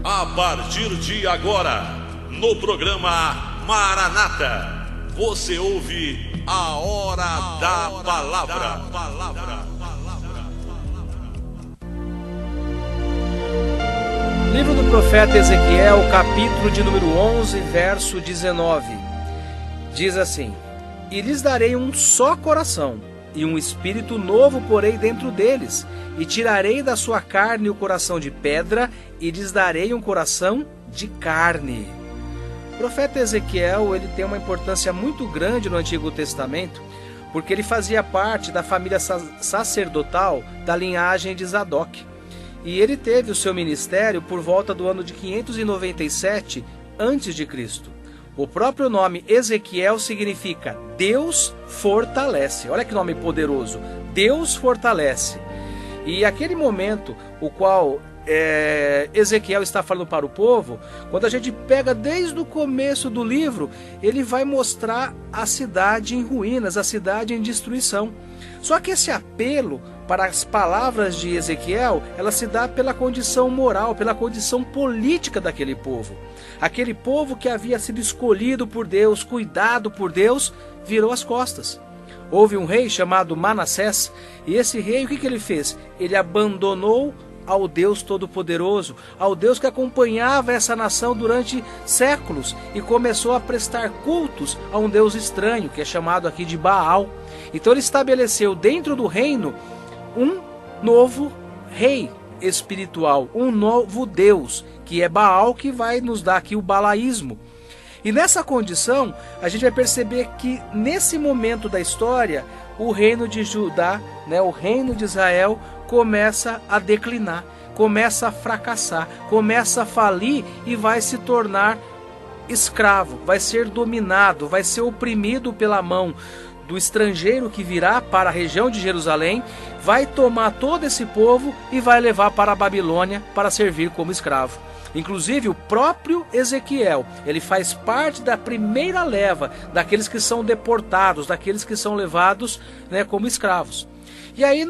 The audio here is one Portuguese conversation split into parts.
A partir de agora, no programa Maranata, você ouve a Hora da Palavra. Livro do profeta Ezequiel, capítulo de número 11, verso 19. Diz assim: E lhes darei um só coração, e um espírito novo porei dentro deles, e tirarei da sua carne o coração de pedra, e lhes darei um coração de carne. O profeta Ezequiel, ele tem uma importância muito grande no Antigo Testamento, porque ele fazia parte da família sacerdotal da linhagem de Zadok. E ele teve o seu ministério por volta do ano de 597 a.C. O próprio nome Ezequiel significa Deus fortalece. Olha que nome poderoso, Deus fortalece. E aquele momento, o qual Ezequiel está falando para o povo, quando a gente pega desde o começo do livro, ele vai mostrar a cidade em ruínas, a cidade em destruição. Só que esse apelo para as palavras de Ezequiel, ela se dá pela condição moral, pela condição política daquele povo. Aquele povo que havia sido escolhido por Deus, cuidado por Deus, virou as costas. Houve um rei chamado Manassés, e esse rei, o que ele fez? Ele abandonou ao Deus Todo-Poderoso, ao Deus que acompanhava essa nação durante séculos, e começou a prestar cultos a um Deus estranho, que é chamado aqui de Baal. Então ele estabeleceu dentro do reino um novo rei espiritual, um novo Deus, que é Baal, que vai nos dar aqui o balaísmo. E nessa condição, a gente vai perceber que nesse momento da história, o reino de Judá, o reino de Israel, começa a declinar, começa a fracassar, começa a falir e vai se tornar escravo, vai ser dominado, vai ser oprimido pela mão do estrangeiro que virá para a região de Jerusalém, vai tomar todo esse povo e vai levar para a Babilônia para servir como escravo. Inclusive o próprio Ezequiel, ele faz parte da primeira leva daqueles que são deportados, daqueles que são levados como escravos. E aí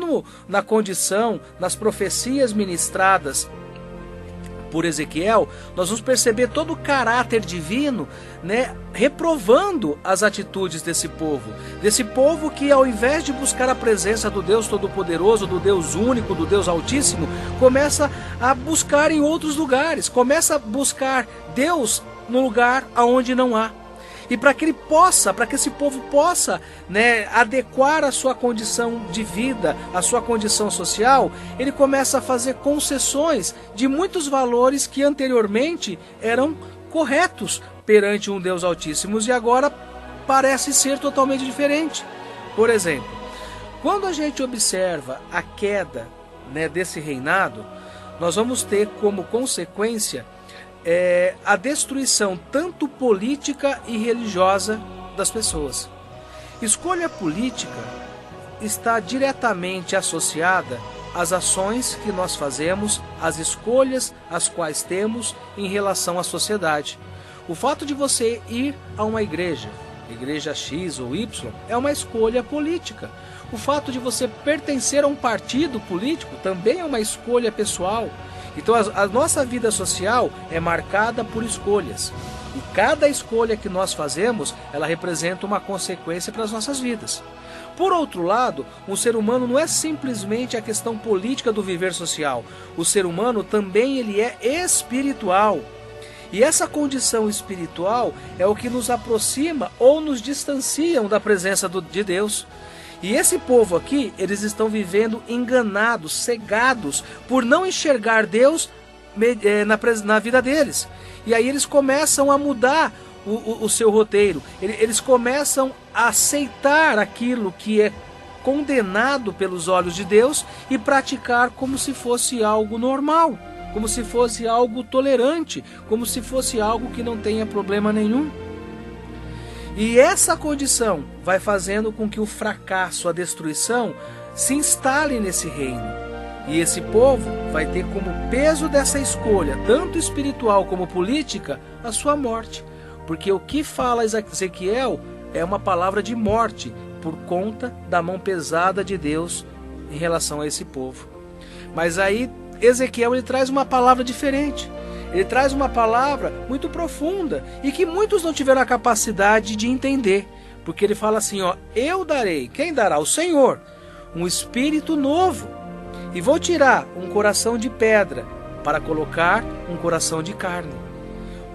na condição, nas profecias ministradas por Ezequiel, nós vamos perceber todo o caráter divino, reprovando as atitudes desse povo que ao invés de buscar a presença do Deus Todo-Poderoso, do Deus único, do Deus Altíssimo, começa a buscar em outros lugares, começa a buscar Deus no lugar aonde não há. E para que esse povo possa adequar a sua condição de vida, a sua condição social, ele começa a fazer concessões de muitos valores que anteriormente eram corretos perante um Deus Altíssimo e agora parece ser totalmente diferente. Por exemplo, quando a gente observa a queda desse reinado, nós vamos ter como consequência a destruição tanto política e religiosa das pessoas. Escolha política está diretamente associada às ações que nós fazemos, às escolhas as quais temos em relação à sociedade. O fato de você ir a uma igreja X ou Y, é uma escolha política. O fato de você pertencer a um partido político também é uma escolha pessoal. Então a nossa vida social é marcada por escolhas. E cada escolha que nós fazemos, ela representa uma consequência para as nossas vidas. Por outro lado, o ser humano não é simplesmente a questão política do viver social. O ser humano também ele é espiritual. E essa condição espiritual é o que nos aproxima ou nos distanciam da presença de Deus. E esse povo aqui, eles estão vivendo enganados, cegados, por não enxergar Deus na vida deles. E aí eles começam a mudar o seu roteiro. Eles começam a aceitar aquilo que é condenado pelos olhos de Deus e praticar como se fosse algo normal, como se fosse algo tolerante, como se fosse algo que não tenha problema nenhum. E essa condição vai fazendo com que o fracasso, a destruição, se instale nesse reino. E esse povo vai ter como peso dessa escolha, tanto espiritual como política, a sua morte. Porque o que fala Ezequiel é uma palavra de morte, por conta da mão pesada de Deus em relação a esse povo. Mas aí Ezequiel ele traz uma palavra diferente. Ele traz uma palavra muito profunda e que muitos não tiveram a capacidade de entender. Porque ele fala assim, ó, eu darei, quem dará? O Senhor, um espírito novo. E vou tirar um coração de pedra para colocar um coração de carne.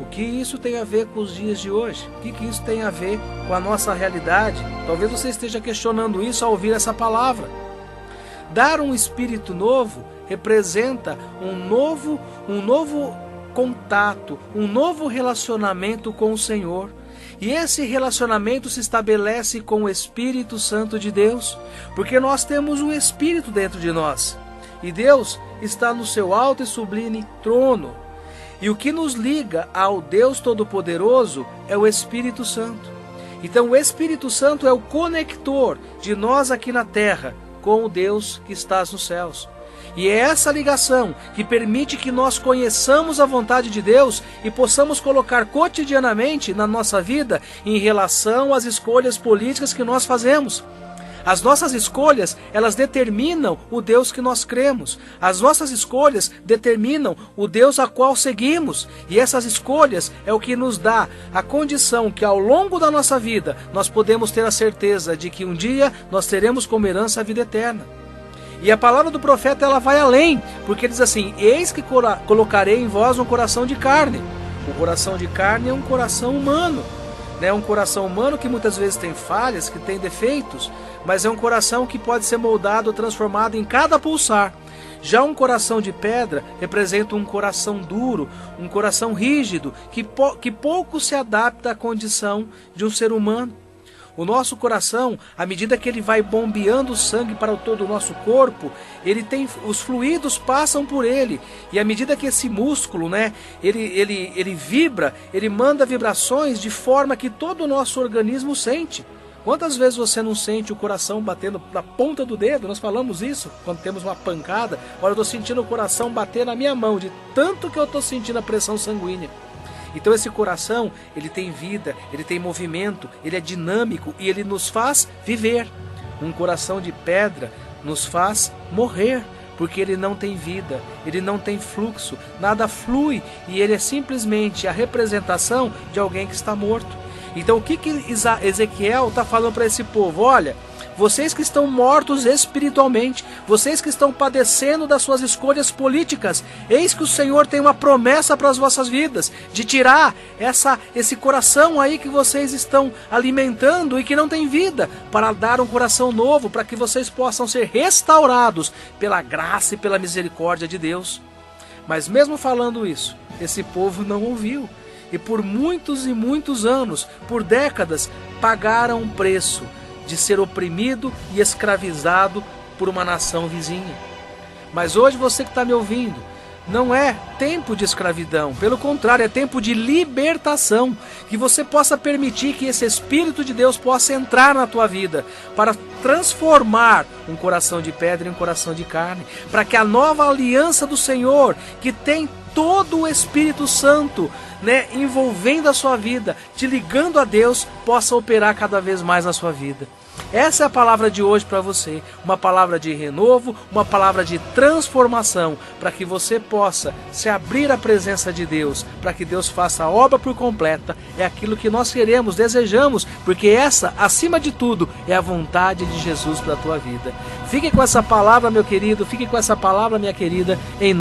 O que isso tem a ver com os dias de hoje? O que isso tem a ver com a nossa realidade? Talvez você esteja questionando isso ao ouvir essa palavra. Dar um espírito novo representa um novo contato, um novo relacionamento com o Senhor. E esse relacionamento se estabelece com o Espírito Santo de Deus, porque nós temos um Espírito dentro de nós. E Deus está no seu alto e sublime trono. E o que nos liga ao Deus Todo-Poderoso é o Espírito Santo. Então o Espírito Santo é o conector de nós aqui na terra com o Deus que está nos céus. E é essa ligação que permite que nós conheçamos a vontade de Deus e possamos colocar cotidianamente na nossa vida em relação às escolhas políticas que nós fazemos. As nossas escolhas, elas determinam o Deus que nós cremos. As nossas escolhas determinam o Deus a qual seguimos. E essas escolhas é o que nos dá a condição que ao longo da nossa vida nós podemos ter a certeza de que um dia nós teremos como herança a vida eterna. E a palavra do profeta ela vai além, porque diz assim, eis que colocarei em vós um coração de carne. O coração de carne é um coração humano. É um coração humano que muitas vezes tem falhas, que tem defeitos, mas é um coração que pode ser moldado, transformado em cada pulsar. Já um coração de pedra representa um coração duro, um coração rígido, que pouco se adapta à condição de um ser humano. O nosso coração, à medida que ele vai bombeando o sangue para todo o nosso corpo, os fluidos passam por ele. E à medida que esse músculo, ele vibra, ele manda vibrações de forma que todo o nosso organismo sente. Quantas vezes você não sente o coração batendo na ponta do dedo? Nós falamos isso quando temos uma pancada. Olha, eu estou sentindo o coração bater na minha mão, de tanto que eu estou sentindo a pressão sanguínea. Então esse coração, ele tem vida, ele tem movimento, ele é dinâmico e ele nos faz viver. Um coração de pedra nos faz morrer, porque ele não tem vida, ele não tem fluxo, nada flui e ele é simplesmente a representação de alguém que está morto. Então o que Ezequiel está falando para esse povo? Olha, vocês que estão mortos espiritualmente, vocês que estão padecendo das suas escolhas políticas, eis que o Senhor tem uma promessa para as vossas vidas, de tirar esse coração aí que vocês estão alimentando e que não tem vida, para dar um coração novo, para que vocês possam ser restaurados pela graça e pela misericórdia de Deus. Mas mesmo falando isso, esse povo não ouviu. E por muitos e muitos anos, por décadas, pagaram um preço de ser oprimido e escravizado por uma nação vizinha. Mas hoje você que está me ouvindo, não é tempo de escravidão, pelo contrário, é tempo de libertação, que você possa permitir que esse Espírito de Deus possa entrar na tua vida, para transformar um coração de pedra em um coração de carne, para que a nova aliança do Senhor, que tem todo o Espírito Santo, envolvendo a sua vida, te ligando a Deus, possa operar cada vez mais na sua vida. Essa é a palavra de hoje para você, uma palavra de renovo, uma palavra de transformação, para que você possa se abrir à presença de Deus, para que Deus faça a obra por completa. É aquilo que nós queremos, desejamos, porque essa, acima de tudo, é a vontade de Jesus para a tua vida. Fique com essa palavra, meu querido, fique com essa palavra, minha querida, em